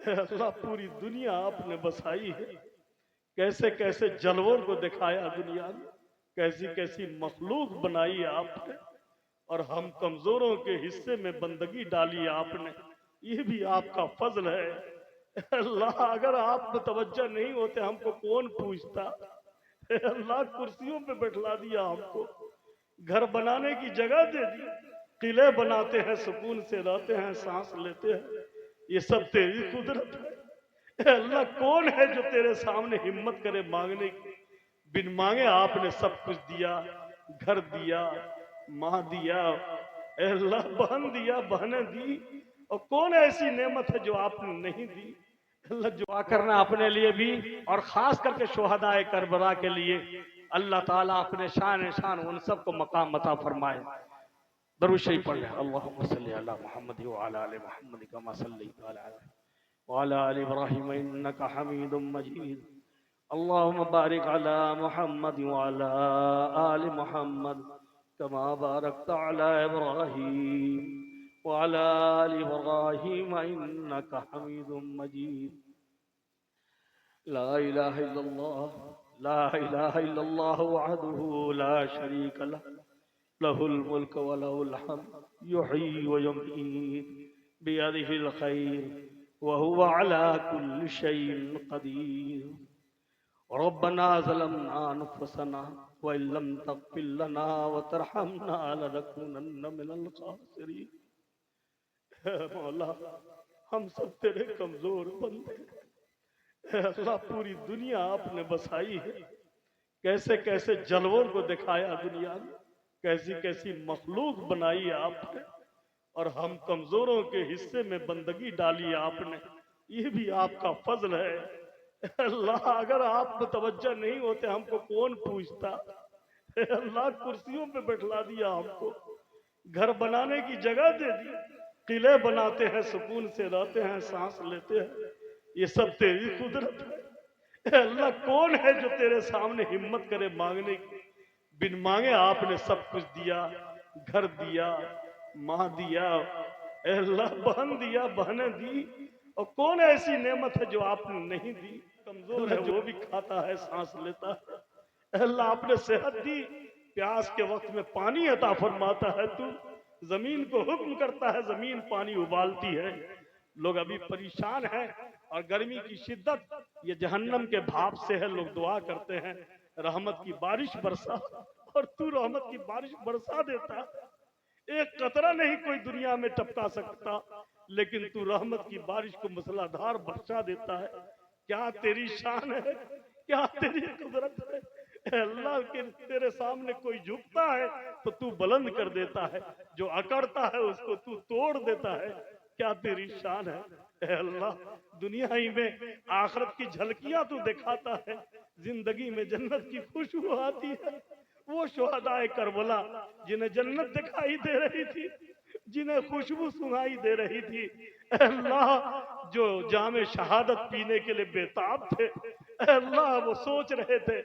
اے اللہ پوری دنیا آپ نے بسائی ہے، کیسے کیسے جلووں کو دکھایا دنیا میں، کیسی کیسی مخلوق بنائی آپ نے، اور ہم کمزوروں کے حصے میں بندگی ڈالی آپ نے، یہ بھی آپ کا فضل ہے۔ اے اللہ اگر آپ متوجہ نہیں ہوتے ہم کو کون پوچھتا؟ اے اللہ کرسیوں پہ بٹھلا دیا ہم کو، گھر بنانے کی جگہ دے دی، قلعے بناتے ہیں، سکون سے رہتے ہیں، سانس لیتے ہیں، یہ سب تیری قدرت ہے۔ اے اللہ کون ہے جو تیرے سامنے ہمت کرے مانگنے کی؟ بن مانگے آپ نے سب کچھ دیا، گھر دیا، ماں دیا، اے اللہ بہن دیا، بہنیں دی، اور کون ایسی نعمت ہے جو آپ نے نہیں دی؟ اللہ دعا کرنا اپنے لیے بھی اور خاص کر کے شہداء کربلا کے لیے، اللہ تعالیٰ اپنے شان ان سب کو مقام عطا فرمائے۔ درود شریف پڑھ لیں، اللہم صلی علی محمد وعلی آل محمد کما صلیت علی وعلى آل إبراهيم إنك حميد مجيد، اللهم بارك على محمد وعلى آل محمد كما باركت على إبراهيم وعلى آل إبراهيم إنك حميد مجيد۔ لا إله إلا الله، لا إله إلا الله وحده لا شريك له، له الملك وله الحمد يحيي ويميت بيده الخير وهو على كل شيء قدير۔ ربنا ظلمنا أنفسنا وإن لم تغفر لنا وترحمنا لنكونن من الخاسرين۔ اے مولا ہم سب تیرے کمزور بندے ہیں، اے اللہ پوری دنیا آپ نے بسائی ہے، کیسے کیسے جلووں کو دکھایا دنیا میں، کیسی کیسی مخلوق بنائی آپ نے، اور ہم کمزوروں کے حصے میں بندگی ڈالی آپ نے، یہ بھی آپ کا فضل ہے۔ اے اللہ اگر آپ متوجہ نہیں ہوتے ہم کو کون پوچھتا؟ اے اللہ کرسیوں پہ بٹھلا دیا ہم کو، گھر بنانے کی جگہ دے دی، قلعے بناتے ہیں، سکون سے رہتے ہیں، سانس لیتے ہیں، یہ سب تیری قدرت ہے۔ اے اللہ کون ہے جو تیرے سامنے ہمت کرے مانگنے کی؟ بن مانگے آپ نے سب کچھ دیا، گھر دیا، ماں دیا، اے اللہ بہن دیا، بہنیں دی، اور کون ایسی نعمت ہے جو آپ نے نہیں دی؟ کمزور ہے وہ بھی کھاتا ہے، سانس لیتا ہے، اے اللہ آپ نے صحت دی، پیاس کے وقت میں پانی عطا فرماتا ہے، تو زمین کو حکم کرتا ہے، زمین پانی ابالتی ہے۔ لوگ ابھی پریشان ہیں اور گرمی کی شدت یہ جہنم کے بھاپ سے ہے، لوگ دعا کرتے ہیں رحمت کی بارش برسا، اور تو رحمت کی بارش برسا دیتا، ایک قطرہ نہیں کوئی دنیا میں ٹپکا سکتا، لیکن تو رحمت کی بارش کو مسلح دھار برسا دیتا ہے۔ کیا تیری شان ہے، کیا تیری قدرت ہے؟ اے اللہ کہ تیرے سامنے کوئی جھکتا ہے تو تو بلند کر دیتا ہے، جو اکڑتا ہے اس کو تو توڑ دیتا ہے۔ کیا تیری شان ہے اے اللہ؟ دنیا ہی میں آخرت کی جھلکیاں تو دکھاتا ہے، زندگی میں جنت کی خوشبو آتی ہے۔ وہ شہداء کربلا جنہیں جنت دکھائی دے رہی تھی، جنہیں خوشبو سنائی دے رہی تھی، اے اللہ جو جام شہادت پینے کے لیے بےتاب تھے، اے اللہ وہ سوچ رہے تھے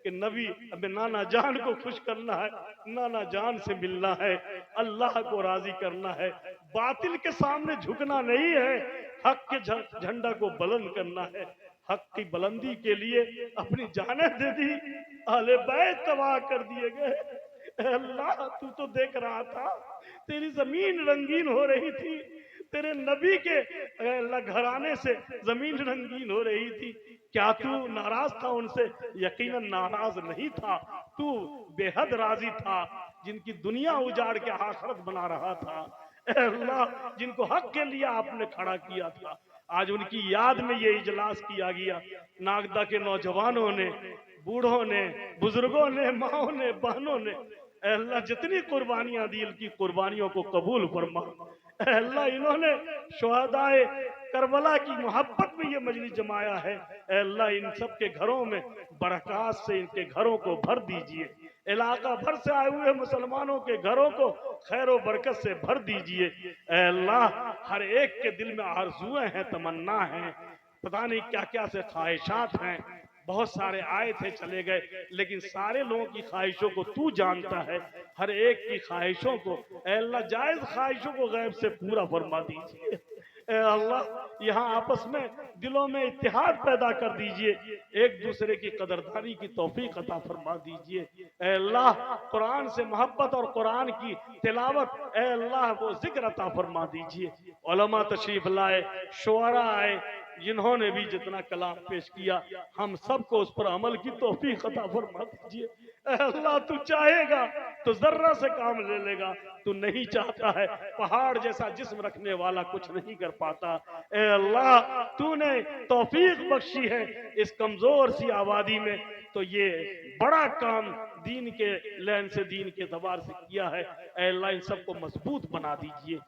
کہ نبی ہمیں نانا جان کو خوش کرنا ہے، نانا جان سے ملنا ہے، اللہ کو راضی کرنا ہے، باطل کے سامنے جھکنا نہیں ہے، حق کے جھنڈا کو بلند کرنا ہے۔ حق کی بلندی کے لیے اپنی جانیں دے دی، اہل بیت تباہ کر دیے گئے۔ اے اللہ تو دیکھ رہا تھا، تیری زمین رنگین ہو رہی تھی، تیرے نبی کے اے اللہ گھرانے سے زمین رنگین ہو رہی تھی۔ کیا تو ناراض تھا ان سے؟ یقیناً ناراض نہیں تھا، تو بے حد راضی تھا، جن کی دنیا اجاڑ کے آخرت بنا رہا تھا، اے اللہ جن کو حق کے لیے آپ نے کھڑا کیا تھا۔ آج ان کی یاد میں یہ اجلاس کیا گیا، ناگدہ کے نوجوانوں نے، بوڑھوں نے، بزرگوں نے، ماؤں نے، بہنوں نے، اے اللہ جتنی قربانیاں دی ان کی قربانیوں کو قبول فرما۔ اے اللہ انہوں نے شہداء کربلا کی محبت میں یہ مجلس جمایا ہے، اے اللہ ان سب کے گھروں میں برکات سے ان کے گھروں کو بھر دیجئے، علاقہ بھر سے آئے ہوئے مسلمانوں کے گھروں کو خیر و برکت سے بھر دیجئے۔ اے اللہ ہر ایک کے دل میں آرزویں ہیں، تمنا ہیں، پتہ نہیں کیا کیا سے خواہشات ہیں، بہت سارے آئے تھے چلے گئے، لیکن سارے لوگوں کی خواہشوں کو تو جانتا ہے، ہر ایک کی خواہشوں کو اے اللہ جائز خواہشوں کو غیب سے پورا فرما دیجئے۔ اے اللہ یہاں آپس میں دلوں میں اتحاد پیدا کر دیجئے، ایک دوسرے کی قدردانی کی توفیق عطا فرما دیجئے۔ اے اللہ قرآن سے محبت اور قرآن کی تلاوت، اے اللہ وہ ذکر عطا فرما دیجئے۔ علماء تشریف لائے، شعراء آئے، جنہوں نے بھی جتنا کلام پیش کیا، ہم سب کو اس پر عمل کی توفیق عطا فرما دیجئے۔ اے اللہ تو چاہے گا تو ذرہ سے کام لے لے گا، تو نہیں چاہتا ہے پہاڑ جیسا جسم رکھنے والا کچھ نہیں کر پاتا۔ اے اللہ تو نے توفیق بخشی ہے اس کمزور سی آبادی میں، تو یہ بڑا کام دین کے لین سے، دین کے اعتبار سے کیا ہے۔ اے اللہ ان سب کو مضبوط بنا دیجئے۔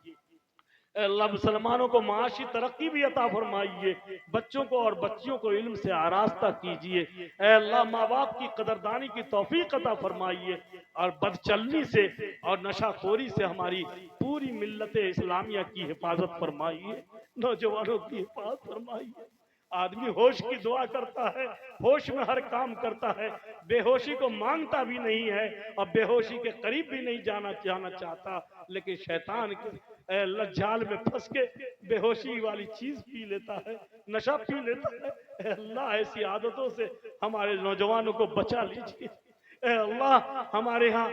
اے اللہ مسلمانوں کو معاشی ترقی بھی عطا فرمائیے، بچوں کو اور بچیوں کو علم سے آراستہ کیجئے۔ اے اللہ ماں باپ کی قدردانی کی توفیق عطا فرمائیے، اور بدچلنی سے اور نشہ خوری سے ہماری پوری ملت اسلامیہ کی حفاظت فرمائیے، نوجوانوں کی حفاظت فرمائیے۔ آدمی ہوش کی دعا کرتا ہے، ہوش میں ہر کام کرتا ہے، بے ہوشی کو مانگتا بھی نہیں ہے اور بے ہوشی کے قریب بھی نہیں جانا چاہتا، لیکن شیطان کے اے اللہ جال میں پھنس کے بے ہوشی والی چیز پی لیتا ہے، نشہ پی لیتا ہے۔ اے اللہ ایسی عادتوں سے ہمارے نوجوانوں کو بچا لیجیے۔ اے اللہ ہمارے ہاں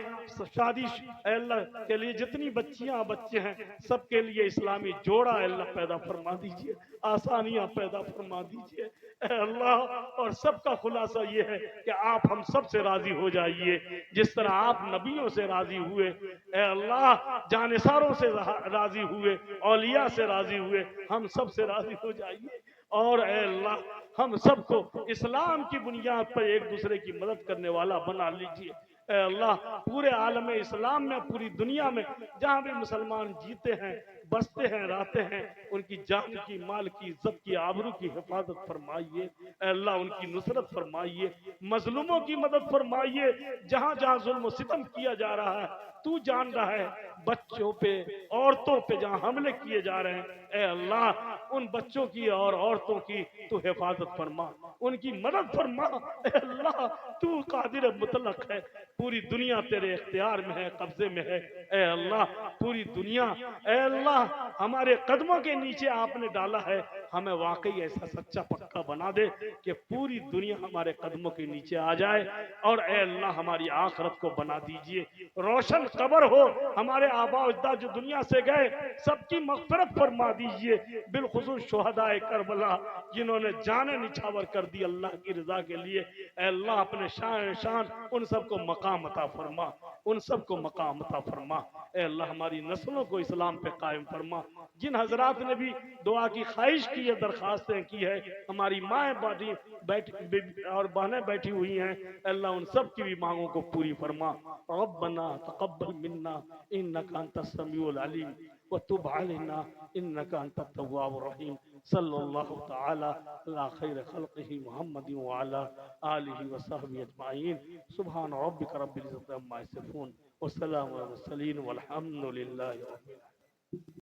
شادی اے اللہ کے لیے جتنی بچیاں بچے ہیں سب کے لیے اسلامی جوڑا اے اللہ پیدا فرما دیجئے، آسانیاں پیدا فرما دیجئے۔ اے اللہ اور سب کا خلاصہ یہ ہے کہ آپ ہم سب سے راضی ہو جائیے، جس طرح آپ نبیوں سے راضی ہوئے، اے اللہ جانثاروں سے راضی ہوئے، اولیاء سے راضی ہوئے، ہم سب سے راضی ہو جائیے۔ اور اے اللہ ہم سب کو اسلام کی بنیاد پر ایک دوسرے کی مدد کرنے والا بنا لیجئے۔ اے اللہ پورے عالم اسلام میں، پوری دنیا میں جہاں بھی مسلمان جیتے ہیں، بستے ہیں، رہتے ہیں، ان کی جان کی، مال کی، عزت کی، آبرو کی حفاظت فرمائیے۔ اے اللہ ان کی نصرت فرمائیے، مظلوموں کی مدد فرمائیے۔ جہاں جہاں ظلم و ستم کیا جا رہا ہے تو جان رہا ہے، بچوں پہ، عورتوں پہ جہاں حملے کیے جا رہے ہیں، اے اللہ ان بچوں کی اور عورتوں کی تو حفاظت فرما، ان کی مدد فرما۔ اے اللہ تو قادر مطلق ہے، پوری دنیا تیرے اختیار میں ہے، قبضے میں ہے۔ اے اللہ پوری دنیا اے اللہ ہمارے قدموں کے نیچے آپ نے ڈالا ہے، ہمیں واقعی ایسا سچا پکا بنا دے کہ پوری دنیا ہمارے قدموں کے نیچے آ جائے، اور اے اللہ ہماری آخرت کو بنا دیجئے روشن قبر ہو۔ ہمارے آباء و اجداد جو دنیا سے گئے سب کی مغفرت فرما دیجئے، بالخصوص شہداء کربلا جنہوں نے جانیں نچھاور کر دی اللہ کی رضا کے لیے۔ اے اللہ اپنے شان ان سب کو مقام عطا فرما، ان سب کو مقام عطا فرما۔ اے اللہ ہماری نسلوں کو اسلام پہ قائم فرما۔ جن حضرات نے بھی دعا کی خواہش کی ہے، درخواستیں کی ہے، ہماری مائیں اور بہنیں بیٹھی ہوئی ہیں، اے اللہ ان سب کی بھی مانگوں کو پوری فرما۔ ربنا تقبل منا انک انت السمیع العلیم وتب علینا انک انت التواب الرحیم۔ صلی اللہ تعالی علی خیر خلقہ محمد وعلی آلہ وصحبہ اجمعین۔ سبحان ربک رب العزت عما یصفون والسلام علی المرسلین والحمد للہ رب العالمین۔